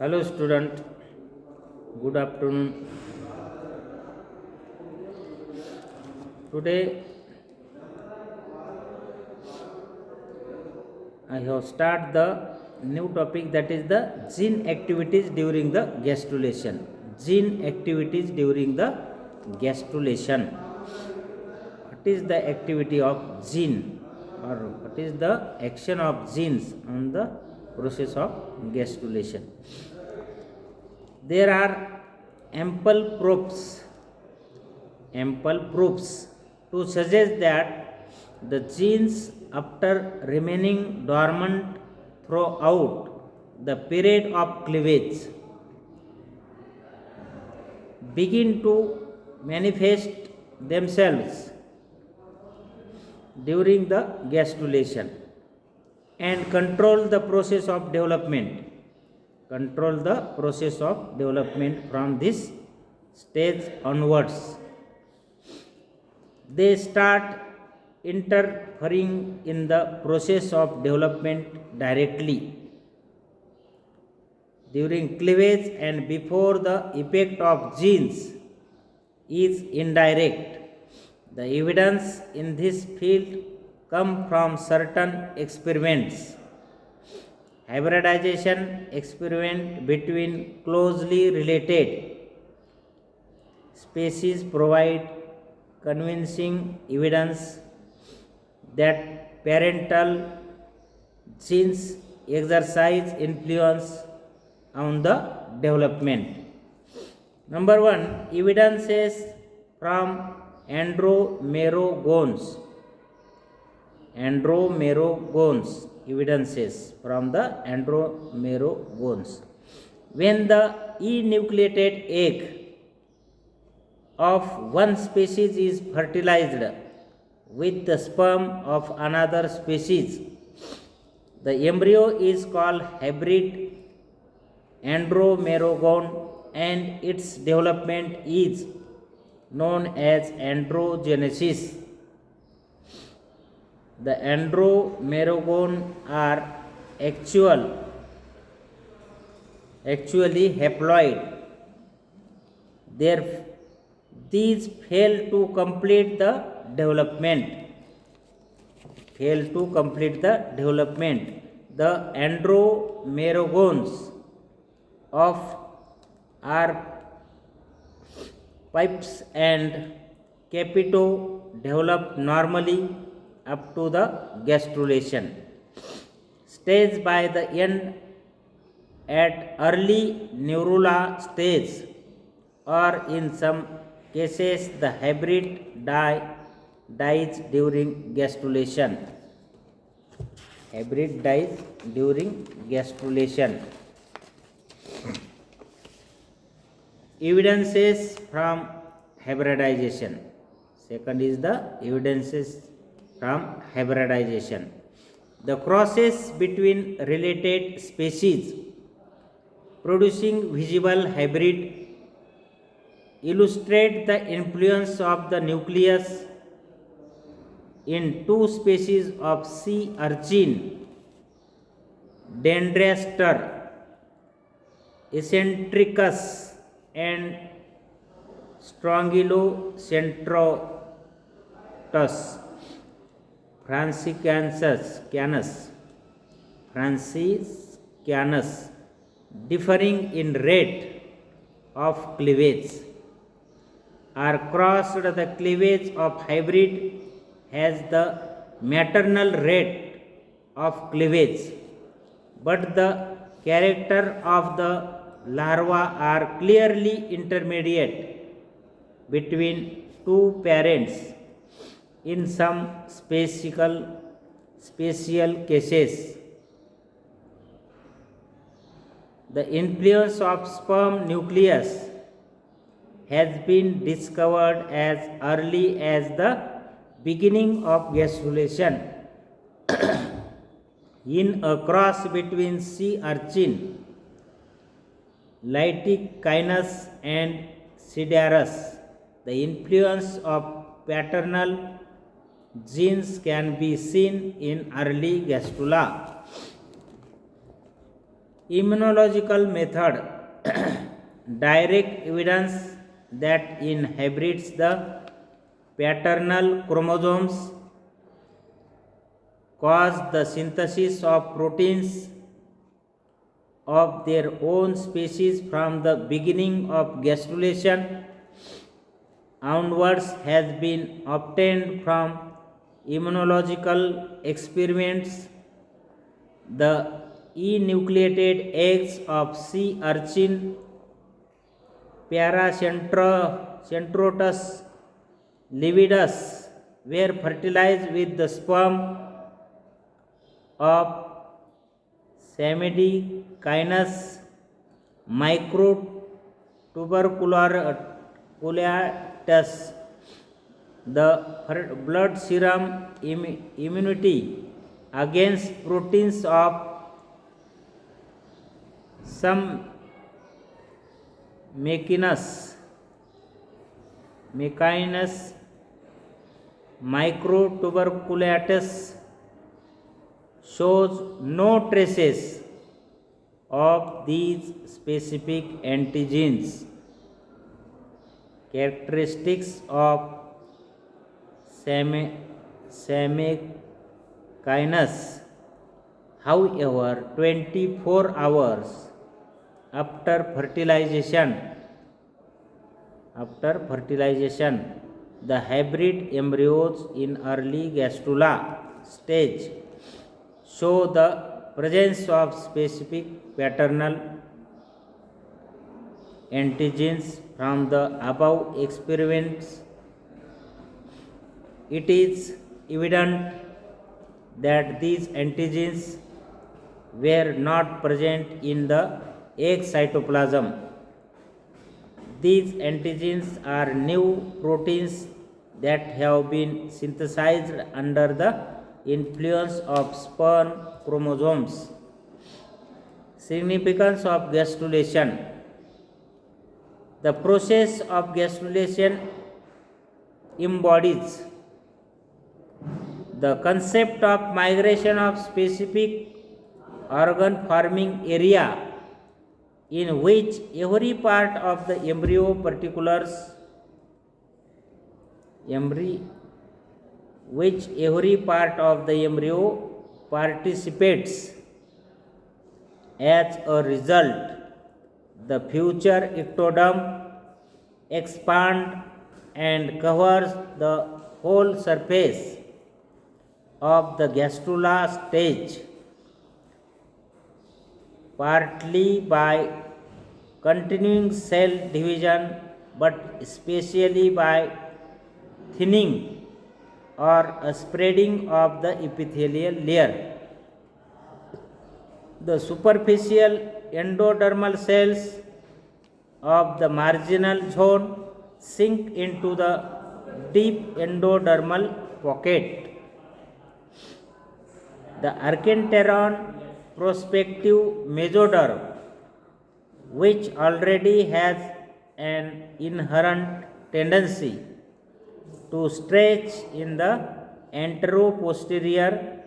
Hello student, good afternoon. Today I have started the new topic, that is the gene activities during the gastrulation. Gene activities during the gastrulation. What is the activity of gene, or what is the action of genes on the process of gastrulation? There are ample proofs to suggest that the genes, after remaining dormant throughout the period of cleavage, begin to manifest themselves during the gastrulation and control the process of development. From this stage onwards. They start interfering in the process of development directly during cleavage, and before the effect of genes is indirect. The evidence in this field come from certain experiments. Hybridization experiment between closely related species provide convincing evidence that parental genes exercise influence on the development. Number one, evidences from andromerogones. Evidences from the andromerogones. When the enucleated egg of one species is fertilized with the sperm of another species, the embryo is called hybrid andromerogone, and its development is known as androgenesis. The andromerogone are actually haploid. These fail to complete the development. The andromerogones are pipes and capito develop normally up to the gastrulation stage. By the end, at early neurula stage, or in some cases the hybrid dies during gastrulation. Evidences from hybridization. Second is the evidences from hybridization. The crosses between related species producing visible hybrid illustrate the influence of the nucleus in two species of sea urchin, Dendroster eccentricus and Strongylocentrotus franciscanus, differing in rate of cleavage, are crossed. The cleavage of hybrid has the maternal rate of cleavage, but the character of the larva are clearly intermediate between two parents. In some special cases, the influence of sperm nucleus has been discovered as early as the beginning of gastrulation. In a cross between sea urchin, Lytichinus and Sidarus, the influence of paternal genes can be seen in early gastrula. Immunological method direct evidence that in hybrids the paternal chromosomes cause the synthesis of proteins of their own species from the beginning of gastrulation onwards has been obtained from immunological experiments. The enucleated eggs of sea urchin Paracentrotus lividus were fertilized with the sperm of Samedicynus microtuberculatus. The blood serum immunity against proteins of some Mecinus microtuberculatus shows no traces of these specific antigens. Characteristics of Semecinus, however, 24 hours after fertilization, the hybrid embryos in early gastrula stage show the presence of specific paternal antigens from the above experiments. It is evident that these antigens were not present in the egg cytoplasm. These antigens are new proteins that have been synthesized under the influence of sperm chromosomes. Significance of gastrulation. The process of gastrulation embodies the concept of migration of specific organ forming area in which every part of the embryo participates. As a result, the future ectoderm expands and covers the whole surface of the gastrula stage, partly by continuing cell division but especially by thinning or a spreading of the epithelial layer. The superficial endodermal cells of the marginal zone sink into the deep endodermal pocket. The archenteron prospective mesoderm, which already has an inherent tendency to stretch in the antero-posterior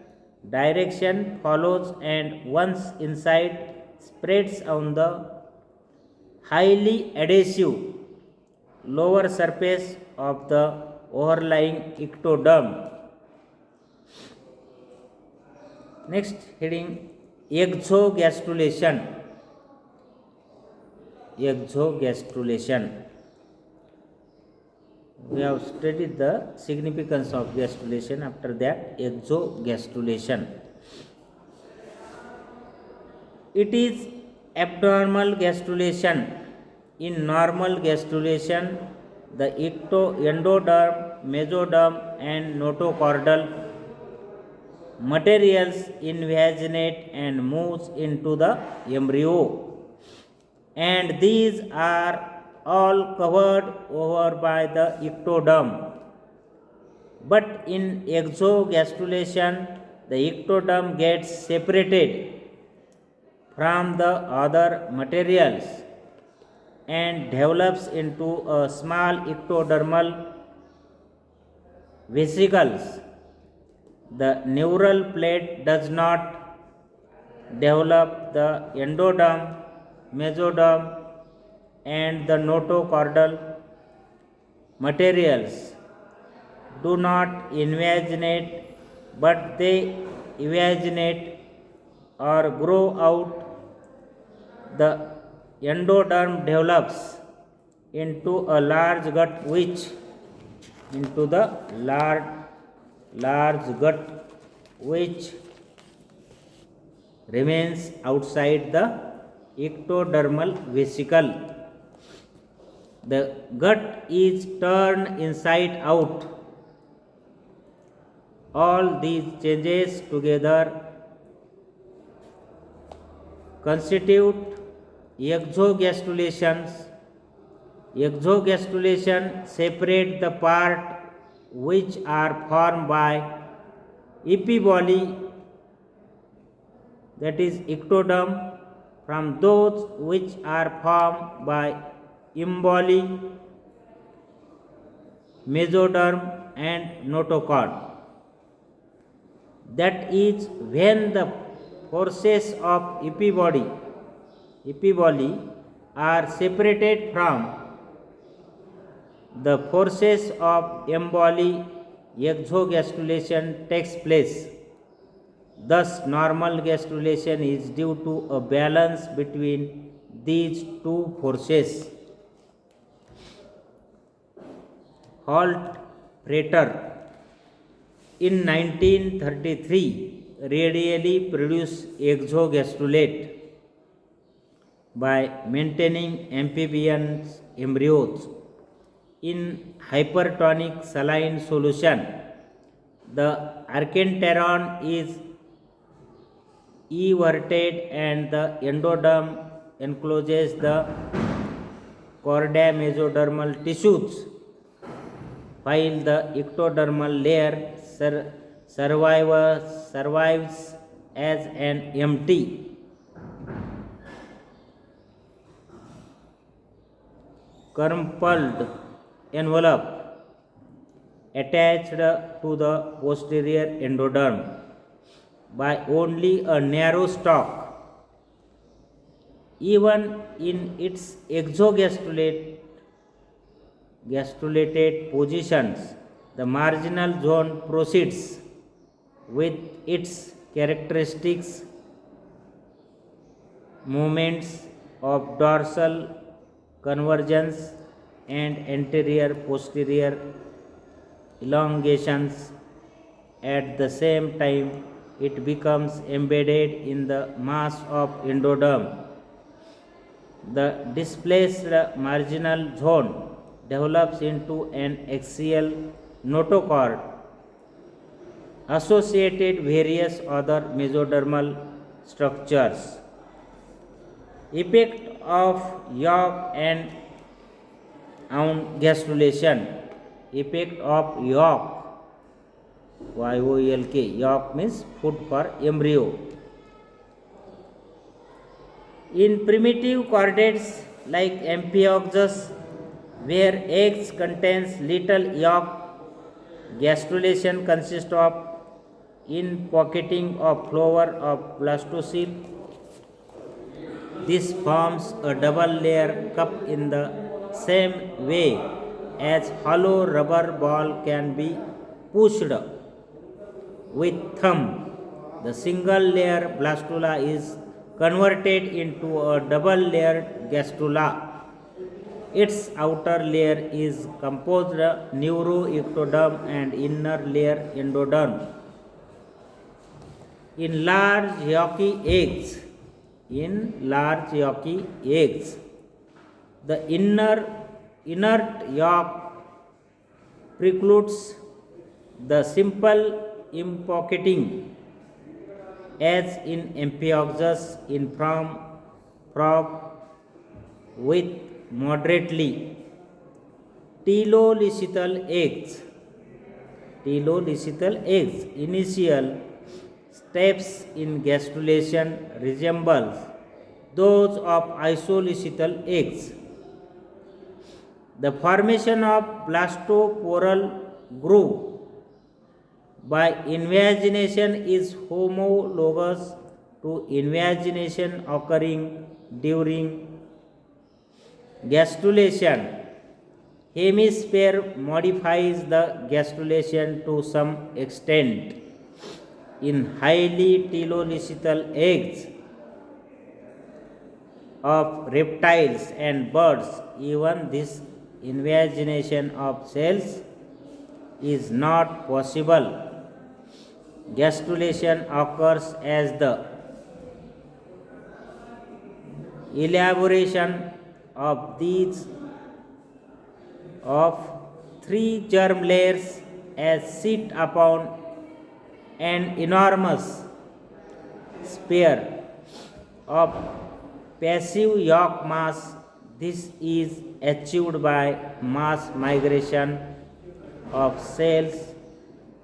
direction, follows and once inside spreads on the highly adhesive lower surface of the overlying ectoderm. Next heading, exogastrulation. We have studied the significance of gastrulation. After that, exogastrulation. It is abnormal gastrulation. In normal gastrulation, the endoderm, mesoderm and notochordal materials invaginate and moves into the embryo, and these are all covered over by the ectoderm. But in exogastrulation, the ectoderm gets separated from the other materials and develops into a small ectodermal vesicles. The neural plate does not develop the endoderm, mesoderm, and the notochordal materials do not invaginate, but they evaginate or grow out. The endoderm develops into a large gut which into the large gut which remains outside the ectodermal vesicle. The gut is turned inside out. All these changes together constitute exogastrulations. Exogastrulation separate the part which are formed by epiboly, that is ectoderm, from those which are formed by emboli, mesoderm, and notochord. That is when the forces of epiboly are separated from the forces of emboli, exogastrulation takes place. Thus, normal gastrulation is due to a balance between these two forces. Holt Prater in 1933 radially produced exogastrulate by maintaining amphibian embryos in hypertonic saline solution. The archenteron is everted and the endoderm encloses the chordae-mesodermal tissues, while the ectodermal layer survives as an empty crumpled envelope attached to the posterior endoderm by only a narrow stalk. Even in its gastrulated positions, the marginal zone proceeds with its characteristics movements of dorsal convergence and anterior posterior elongations. At the same time, it becomes embedded in the mass of endoderm. The displaced marginal zone develops into an axial notochord associated various other mesodermal structures. Effect of yolk and gastrulation. Effect of yolk, YOLK, yolk means food for embryo. In primitive chordates like Amphioxus, where eggs contains little yolk, gastrulation consists of in-pocketing of flower of blastocele. This forms a double layer cup in the same way as hollow rubber ball can be pushed with thumb. The single layer blastula is converted into a double layered gastrula. Its outer layer is composed neuroectoderm and inner layer endoderm. In large yolky eggs, the inert yolk precludes the simple impocketing as in Amphioxus. In frog with moderately telolicital eggs, initial steps in gastrulation resembles those of isolicital eggs. The formation of blastoporal groove by invagination is homologous to invagination occurring during gastrulation. Hemisphere modifies the gastrulation to some extent. In highly telolicital eggs of reptiles and birds, even this invagination of cells is not possible. Gastrulation occurs as the elaboration of these of three germ layers as sit upon an enormous sphere of passive yolk mass. This is achieved by mass migration of cells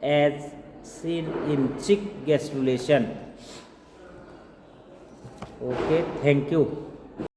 as seen in chick gastrulation. Okay, thank you.